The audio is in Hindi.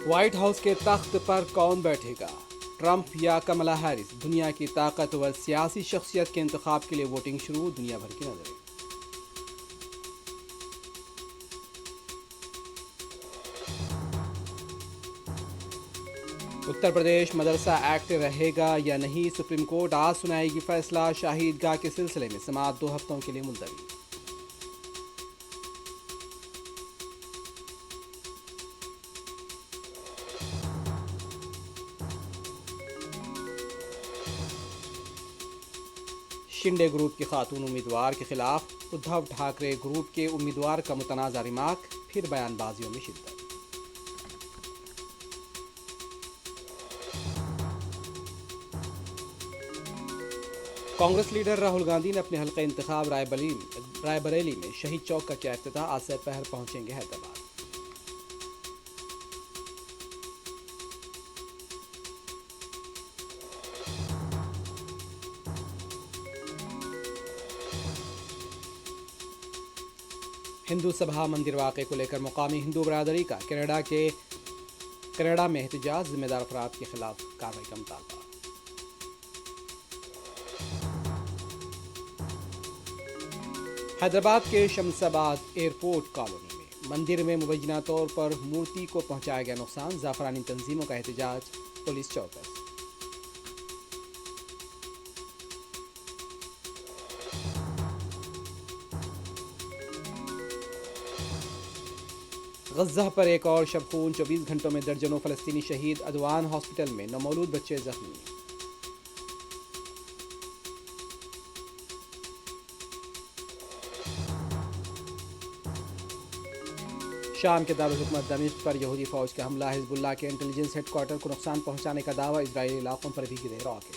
व्हाइट हाउस के तख्त पर कौन बैठेगा? ट्रंप या कमला हैरिस? दुनिया की ताकतवर सियासी शख्सियत के इंतखाब के लिए वोटिंग शुरू, दुनिया भर की नजरें। उत्तर प्रदेश मदरसा एक्ट रहेगा या नहीं? सुप्रीम कोर्ट आज सुनाएगी फैसला। शाही ईदगाह के सिलसिले में समाअत 2 हफ्तों के लिए मुलतवी। शिंदे ग्रुप की खातून उम्मीदवार के खिलाफ उद्धव ठाकरे ग्रुप के उम्मीदवार का मुतनाज़ा रिमार्क, फिर बयानबाजियों में शिद्दत। कांग्रेस लीडर राहुल गांधी ने अपने हल्का इंतखाब रायबरेली में शहीद चौक का किया इफ्तिताह। आज से पहर पहुंचेंगे हैदराबाद। हिंदू सभा मंदिर वाक़े को लेकर मुकामी हिंदू बरादरी का कनाडा में एहतजाज, जिम्मेदार अफराद के खिलाफ कार्रवाई का मुतालबा। हैदराबाद के शमशाबाद एयरपोर्ट कॉलोनी में मंदिर में मुबैना तौर पर मूर्ति को पहुंचाया गया नुकसान, जाफरानी तंजीमों का एहतजाज, पुलिस चौकस। गज़ा पर एक और शब खून, 24 घंटों में दर्जनों फ़लस्तीनी शहीद। अदवान हॉस्पिटल में नवमौलूद बच्चे जख्मी। शाम के दारुल हुकूमत दमिश्क पर यहूदी फ़ौज का हमला, हिज़्बुल्लाह के इंटेलिजेंस हेडक्वार्टर को नुकसान पहुंचाने का दावा। इजरायली इलाकों पर भी गिरे रॉकेट।